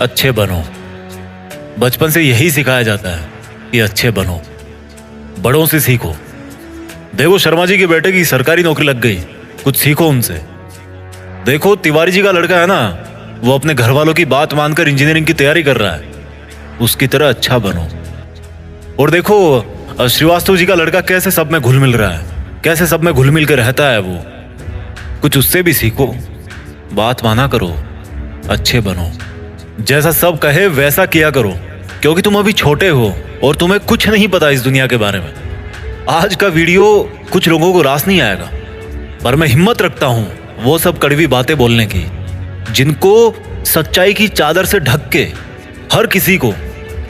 अच्छे बनो। बचपन से यही सिखाया जाता है कि अच्छे बनो, बड़ों से सीखो। देखो शर्मा जी के बेटे की सरकारी नौकरी लग गई, कुछ सीखो उनसे। देखो तिवारी जी का लड़का है ना, वो अपने घर वालों की बात मानकर इंजीनियरिंग की तैयारी कर रहा है, उसकी तरह अच्छा बनो। और देखो श्रीवास्तव जी का लड़का कैसे सब में घुल मिल रहा है, कैसे सब में घुल मिल कर रहता है, वो कुछ उससे भी सीखो। बात माना करो, अच्छे बनो, जैसा सब कहे वैसा किया करो, क्योंकि तुम अभी छोटे हो और तुम्हें कुछ नहीं पता इस दुनिया के बारे में। आज का वीडियो कुछ लोगों को रास नहीं आएगा, पर मैं हिम्मत रखता हूं वो सब कड़वी बातें बोलने की, जिनको सच्चाई की चादर से ढक के हर किसी को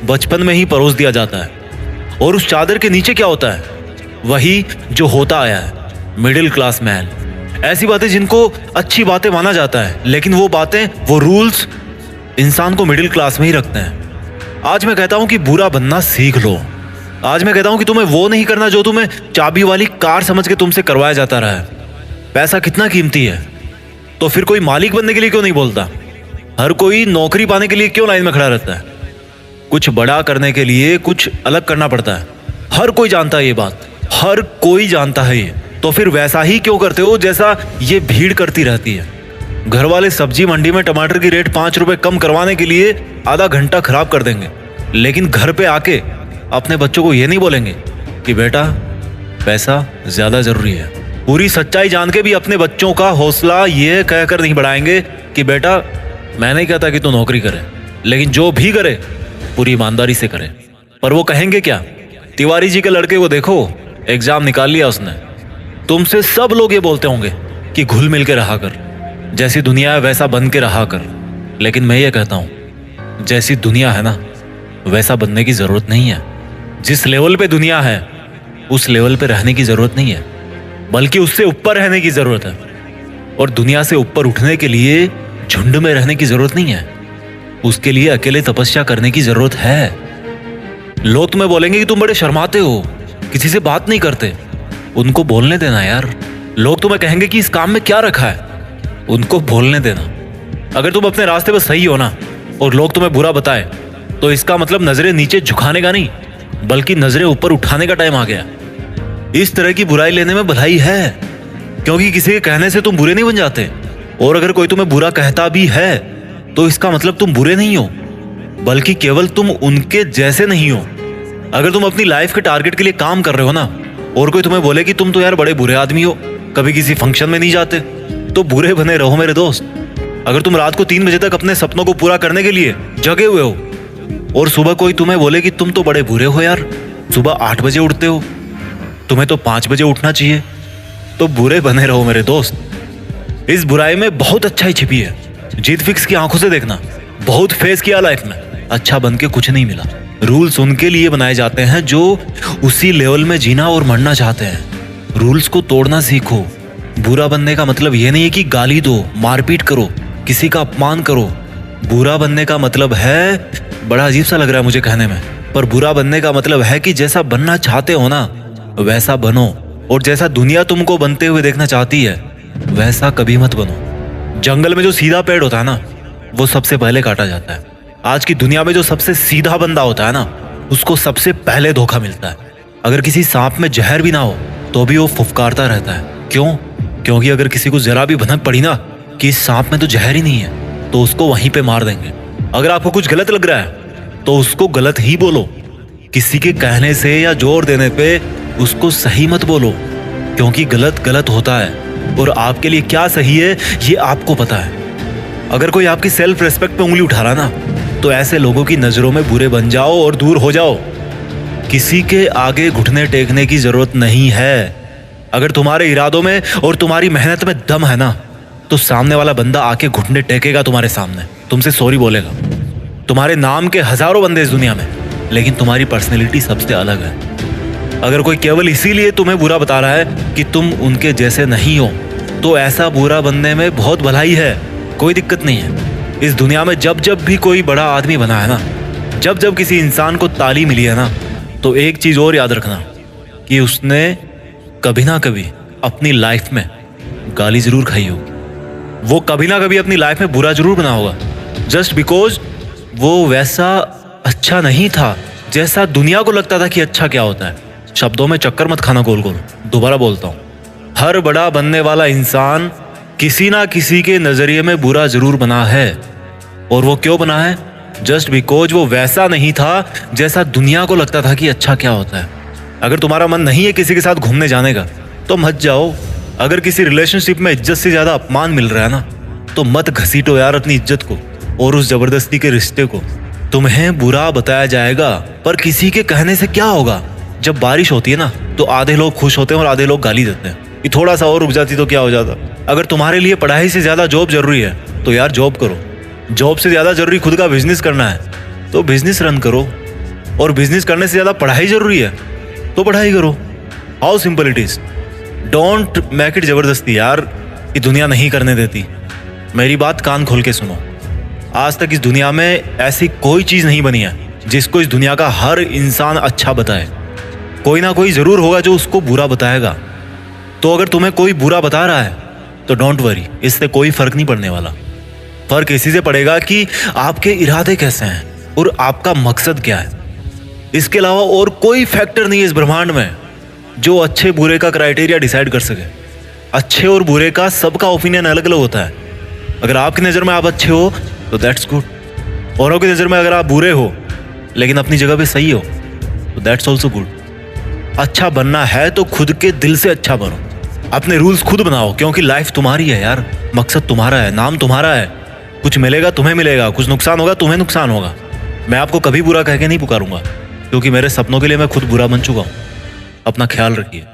बचपन में ही परोस दिया जाता है। और उस चादर के नीचे क्या होता है? वही जो होता आया है, मिडिल क्लास मैन। ऐसी बातें जिनको अच्छी बातें माना जाता है, लेकिन वो बातें, वो रूल्स इंसान को मिडिल क्लास में ही रखते हैं। आज मैं कहता हूं कि बुरा बनना सीख लो। आज मैं कहता हूं कि तुम्हें वो नहीं करना जो तुम्हें चाबी वाली कार समझ के तुमसे करवाया जाता रहा है। पैसा कितना कीमती है, तो फिर कोई मालिक बनने के लिए क्यों नहीं बोलता? हर कोई नौकरी पाने के लिए क्यों लाइन में खड़ा रहता है? कुछ बड़ा करने के लिए कुछ अलग करना पड़ता है। हर कोई जानता है ये बात, हर कोई जानता है ये। तो फिर वैसा ही क्यों करते हो जैसा ये भीड़ करती रहती है? घर वाले सब्जी मंडी में टमाटर की रेट 5 रुपए कम करवाने के लिए आधा घंटा खराब कर देंगे, लेकिन घर पे आके अपने बच्चों को ये नहीं बोलेंगे कि बेटा पैसा ज्यादा जरूरी है। पूरी सच्चाई जान के भी अपने बच्चों का हौसला ये कहकर नहीं बढ़ाएंगे कि बेटा मैं नहीं कहता कि तू नौकरी करे, लेकिन जो भी करे पूरी ईमानदारी से करे। पर वो कहेंगे क्या? तिवारी जी के लड़के को देखो, एग्जाम निकाल लिया उसने। तुमसे सब लोग ये बोलते होंगे कि घुल मिल के रहा कर, जैसी दुनिया है वैसा बन के रहा कर। लेकिन मैं ये कहता हूं, जैसी दुनिया है ना वैसा बनने की जरूरत नहीं है। जिस लेवल पे दुनिया है उस लेवल पे रहने की जरूरत नहीं है, बल्कि उससे ऊपर रहने की जरूरत है। और दुनिया से ऊपर उठने के लिए झुंड में रहने की जरूरत नहीं है, उसके लिए अकेले तपस्या करने की जरूरत है। लोग तुम्हें बोलेंगे कि तुम बड़े शर्माते हो, किसी से बात नहीं करते। उनको बोलने देना यार। लोग तुम्हें कहेंगे कि इस काम में क्या रखा है, उनको बोलने देना। अगर तुम अपने रास्ते पर सही हो ना और लोग तुम्हें बुरा बताए, तो इसका मतलब नजरें नीचे झुकाने का नहीं, बल्कि नजरें ऊपर उठाने का टाइम आ गया। इस तरह की बुराई लेने में भलाई है, क्योंकि किसी के कहने से तुम बुरे नहीं बन जाते। और अगर कोई तुम्हें बुरा कहता भी है तो इसका मतलब तुम बुरे नहीं हो, बल्कि केवल तुम उनके जैसे नहीं हो। अगर तुम अपनी लाइफ के टारगेट के लिए काम कर रहे हो ना, और कोई तुम्हें बोले कि तुम तो यार बड़े बुरे आदमी हो, कभी किसी फंक्शन में नहीं जाते, तो बुरे बने रहो मेरे दोस्त। अगर तुम रात को 3 बजे तक अपने सपनों को पूरा करने के लिए जगे हुए हो, और सुबह कोई तुम्हें बोले कि तुम तो बड़े बुरे हो यार, सुबह 8 बजे उठते हो, तुम्हें तो 5 बजे उठना चाहिए, तो बुरे बने रहो मेरे दोस्त। इस बुराई में बहुत अच्छाई छिपी है। जीत फिक्स की आंखों से देखना। बहुत फेस किया लाइफ में, अच्छा बन के कुछ नहीं मिला। रूल्स उनके लिए बनाए जाते हैं जो उसी लेवल में जीना और मरना चाहते हैं। रूल्स को तोड़ना सीखो। बुरा बनने का मतलब ये नहीं है कि गाली दो, मारपीट करो, किसी का अपमान करो। बुरा बनने का मतलब है, बड़ा अजीब सा लग रहा है मुझे कहने में, पर बुरा बनने का मतलब है कि जैसा बनना चाहते हो ना वैसा बनो, और जैसा दुनिया तुमको बनते हुए देखना चाहती है वैसा कभी मत बनो। जंगल में जो सीधा पेड़ होता है ना वो सबसे पहले काटा जाता है। आज की दुनिया में जो सबसे सीधा बंदा होता है ना उसको सबसे पहले धोखा मिलता है। अगर किसी सांप में जहर भी ना हो तो भी वो फुफकारता रहता है। क्यों? क्योंकि अगर किसी को जरा भी भनक पड़ी ना कि इस सांप में तो जहर ही नहीं है, तो उसको वहीं पे मार देंगे। अगर आपको कुछ गलत लग रहा है तो उसको गलत ही बोलो। किसी के कहने से या जोर देने पे उसको सही मत बोलो, क्योंकि गलत गलत होता है और आपके लिए क्या सही है ये आपको पता है। अगर कोई आपकी सेल्फ रेस्पेक्ट पे उंगली उठा रहा ना तो ऐसे लोगों की नजरों में बुरे बन जाओ और दूर हो जाओ। किसी के आगे घुटने टेकने की जरूरत नहीं है। अगर तुम्हारे इरादों में और तुम्हारी मेहनत में दम है ना तो सामने वाला बंदा आके घुटने टेकेगा तुम्हारे सामने, तुमसे सॉरी बोलेगा। तुम्हारे नाम के हजारों बंदे इस दुनिया में, लेकिन तुम्हारी पर्सनैलिटी सबसे अलग है। अगर कोई केवल इसीलिए तुम्हें बुरा बता रहा है कि तुम उनके जैसे नहीं हो, तो ऐसा बुरा बनने में बहुत भलाई है, कोई दिक्कत नहीं है। इस दुनिया में जब जब भी कोई बड़ा आदमी बना है ना, जब जब किसी इंसान को ताली मिली है ना, तो एक चीज और याद रखना कि उसने कभी ना कभी अपनी लाइफ में गाली जरूर खाई होगी। वो कभी ना कभी अपनी लाइफ में बुरा जरूर बना होगा, जस्ट बिकॉज वो वैसा अच्छा नहीं था जैसा दुनिया को लगता था कि अच्छा क्या होता है। शब्दों में चक्कर मत खाना गोल गोल। दोबारा बोलता हूँ, हर बड़ा बनने वाला इंसान किसी ना किसी के नजरिए में बुरा जरूर बना है। और वो क्यों बना है? जस्ट बिकॉज वो वैसा नहीं था जैसा दुनिया को लगता था कि अच्छा क्या होता है। अगर तुम्हारा मन नहीं है किसी के साथ घूमने जाने का तो मत जाओ। अगर किसी रिलेशनशिप में इज्जत से ज्यादा अपमान मिल रहा है ना, तो मत घसीटो यार अपनी इज्जत को और उस जबरदस्ती के रिश्ते को। तुम्हें बुरा बताया जाएगा, पर किसी के कहने से क्या होगा। जब बारिश होती है ना, तो आधे लोग खुश होते हैं और आधे लोग गाली देते हैं कि थोड़ा सा और रुक जाती तो क्या हो जाता। अगर तुम्हारे लिए पढ़ाई से ज्यादा जॉब जरूरी है तो यार जॉब करो। जॉब से ज्यादा जरूरी खुद का बिजनेस करना है तो बिजनेस रन करो। और बिजनेस करने से ज्यादा पढ़ाई जरूरी है तो पढ़ाई करो। How simple it is. Don't make it जबरदस्ती यार, कि दुनिया नहीं करने देती। मेरी बात कान खोल के सुनो। आज तक इस दुनिया में ऐसी कोई चीज नहीं बनी है जिसको इस दुनिया का हर इंसान अच्छा बताए। कोई ना कोई जरूर होगा जो उसको बुरा बताएगा। तो अगर तुम्हें कोई बुरा बता रहा है तो डोंट वरी, इससे कोई फर्क नहीं पड़ने वाला। फर्क इसी से पड़ेगा कि आपके इरादे कैसे हैं और आपका मकसद क्या है। इसके अलावा और कोई फैक्टर नहीं है इस ब्रह्मांड में जो अच्छे बुरे का क्राइटेरिया डिसाइड कर सके। अच्छे और बुरे का सबका ओपिनियन अलग अलग होता है। अगर आपकी नज़र में आप अच्छे हो तो दैट्स गुड। औरों की नज़र में अगर आप बुरे हो लेकिन अपनी जगह पे सही हो तो दैट्स ऑल्सो गुड। अच्छा बनना है तो खुद के दिल से अच्छा बनो। अपने रूल्स खुद बनाओ, क्योंकि लाइफ तुम्हारी है यार। मकसद तुम्हारा है, नाम तुम्हारा है। कुछ मिलेगा तुम्हें मिलेगा, कुछ नुकसान होगा तुम्हें नुकसान होगा। मैं आपको कभी बुरा कह के नहीं पुकारूंगा, क्योंकि मेरे सपनों के लिए मैं खुद बुरा बन चुका हूँ। अपना ख्याल रखिए।